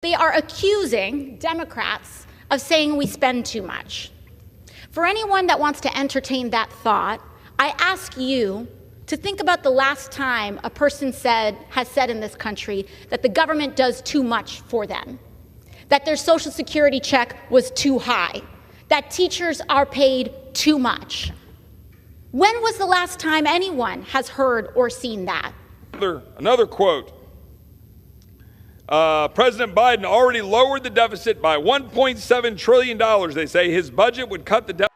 They are accusing Democrats of saying we spend too much. For anyone that wants to entertain that thought, I ask you to think about the last time a person has said in this country that the government does too much for them, that their Social Security check was too high, that teachers are paid too much. When was the last time anyone has heard or seen that? Another quote. President Biden already lowered the deficit by $1.7 trillion. They say his budget would cut the deficit.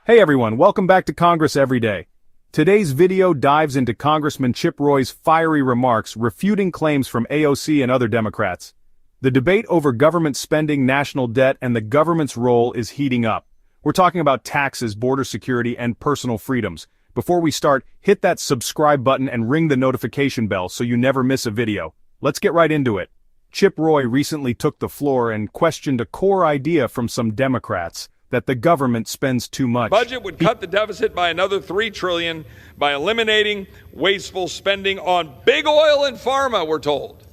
Hey everyone, welcome back to Congress Every Day. Today's video dives into Congressman Chip Roy's fiery remarks refuting claims from AOC and other Democrats. The debate over government spending, national debt, and the government's role is heating up. We're talking about taxes, border security, and personal freedoms. Before we start, hit that subscribe button and ring the notification bell so you never miss a video. Let's get right into it. Chip Roy recently took the floor and questioned a core idea from some Democrats, that the government spends too much. Budget would cut the deficit by another $3 trillion by eliminating wasteful spending on big oil and pharma, we're told.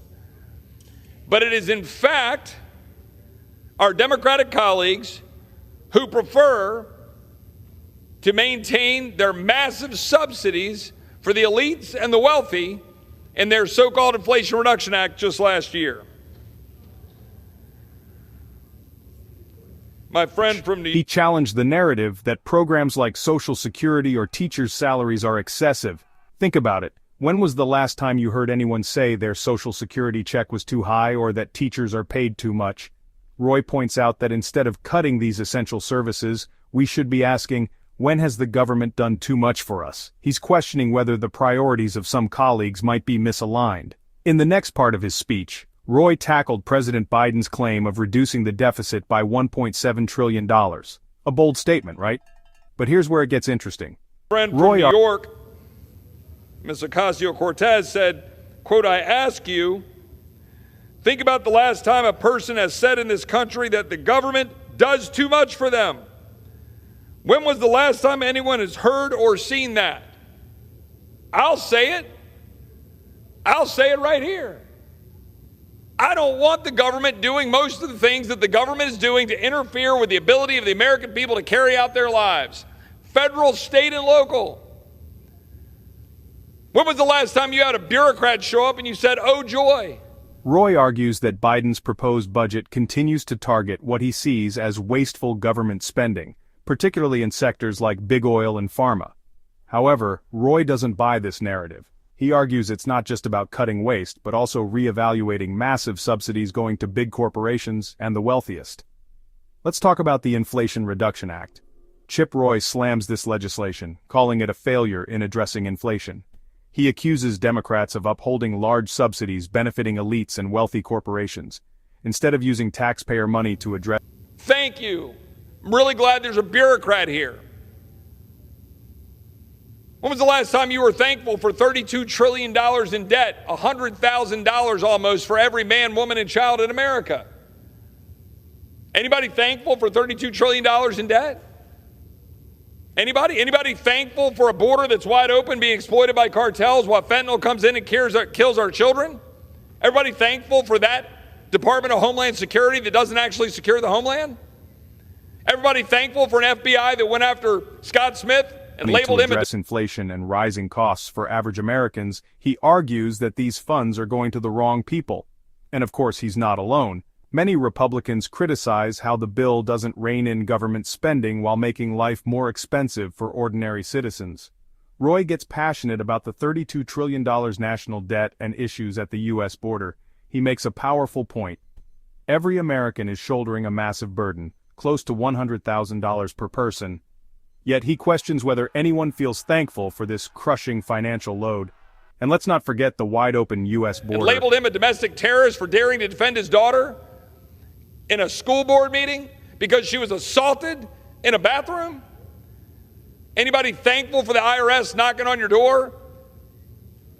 But it is in fact our Democratic colleagues who prefer to maintain their massive subsidies for the elites and the wealthy in their so-called Inflation Reduction Act just last year. My friend from New York. He challenged the narrative that programs like Social Security or teachers' salaries are excessive. Think about it. When was the last time you heard anyone say their Social Security check was too high or that teachers are paid too much? Roy points out that instead of cutting these essential services, we should be asking, when has the government done too much for us? He's questioning whether the priorities of some colleagues might be misaligned. In the next part of his speech, Roy tackled President Biden's claim of reducing the deficit by $1.7 trillion. A bold statement, right? But here's where it gets interesting. Friend from New York, Ms. Ocasio-Cortez said, quote, I ask you, think about the last time a person has said in this country that the government does too much for them. When was the last time anyone has heard or seen that? I'll say it. I'll say it right here. I don't want the government doing most of the things that the government is doing to interfere with the ability of the American people to carry out their lives. Federal, state, and local. When was the last time you had a bureaucrat show up and you said, oh joy? Roy argues that Biden's proposed budget continues to target what he sees as wasteful government spending, particularly in sectors like big oil and pharma. However, Roy doesn't buy this narrative. He argues it's not just about cutting waste, but also re-evaluating massive subsidies going to big corporations and the wealthiest. Let's talk about the Inflation Reduction Act. Chip Roy slams this legislation, calling it a failure in addressing inflation. He accuses Democrats of upholding large subsidies benefiting elites and wealthy corporations, instead of using taxpayer money to address. Thank you. I'm really glad there's a bureaucrat here. When was the last time you were thankful for $32 trillion in debt, $100,000 almost for every man, woman, and child in America? Anybody thankful for $32 trillion in debt? Anybody? Anybody thankful for a border that's wide open being exploited by cartels while fentanyl comes in and kills our children? Everybody thankful for that Department of Homeland Security that doesn't actually secure the homeland? Everybody thankful for an FBI that went after Scott Smith and labeled him to address inflation and rising costs for average Americans? He argues that these funds are going to the wrong people. And of course, he's not alone. Many Republicans criticize how the bill doesn't rein in government spending while making life more expensive for ordinary citizens. Roy gets passionate about the $32 trillion national debt and issues at the U.S. border. He makes a powerful point. Every American is shouldering a massive burden, close to $100,000 per person. Yet he questions whether anyone feels thankful for this crushing financial load. And let's not forget the wide-open U.S. border. And labeled him a domestic terrorist for daring to defend his daughter in a school board meeting because she was assaulted in a bathroom? Anybody thankful for the IRS knocking on your door,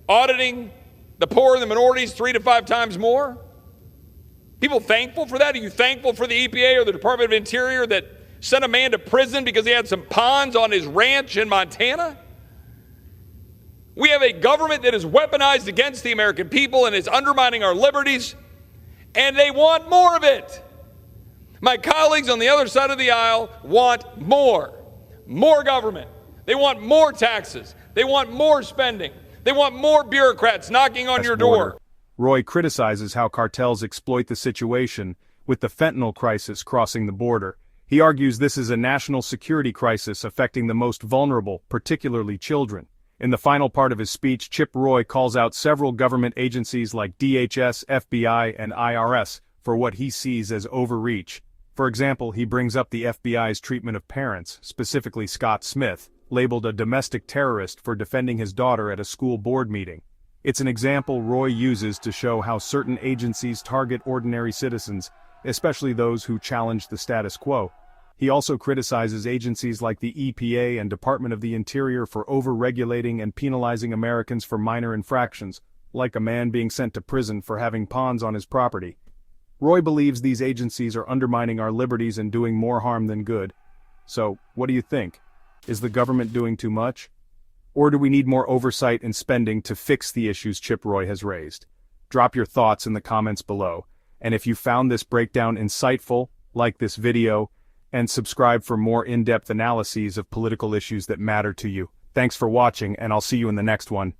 auditing the poor and the minorities 3 to 5 times more? People thankful for that? Are you thankful for the EPA or the Department of Interior that sent a man to prison because he had some ponds on his ranch in Montana? We have a government that is weaponized against the American people and is undermining our liberties. and they want more of it. My colleagues on the other side of the aisle want more government. They want more taxes. They want more spending. They want more bureaucrats knocking on your door. Roy criticizes how cartels exploit the situation, with the fentanyl crisis crossing the border. He argues this is a national security crisis affecting the most vulnerable, particularly children. In the final part of his speech, Chip Roy calls out several government agencies like DHS, FBI, and IRS for what he sees as overreach. For example, he brings up the FBI's treatment of parents, specifically Scott Smith, labeled a domestic terrorist for defending his daughter at a school board meeting. It's an example Roy uses to show how certain agencies target ordinary citizens, especially those who challenge the status quo. He also criticizes agencies like the EPA and Department of the Interior for over-regulating and penalizing Americans for minor infractions, like a man being sent to prison for having ponds on his property. Roy believes these agencies are undermining our liberties and doing more harm than good. So, what do you think? Is the government doing too much? Or do we need more oversight and spending to fix the issues Chip Roy has raised? Drop your thoughts in the comments below. And if you found this breakdown insightful, like this video, and subscribe for more in-depth analyses of political issues that matter to you. Thanks for watching, and I'll see you in the next one.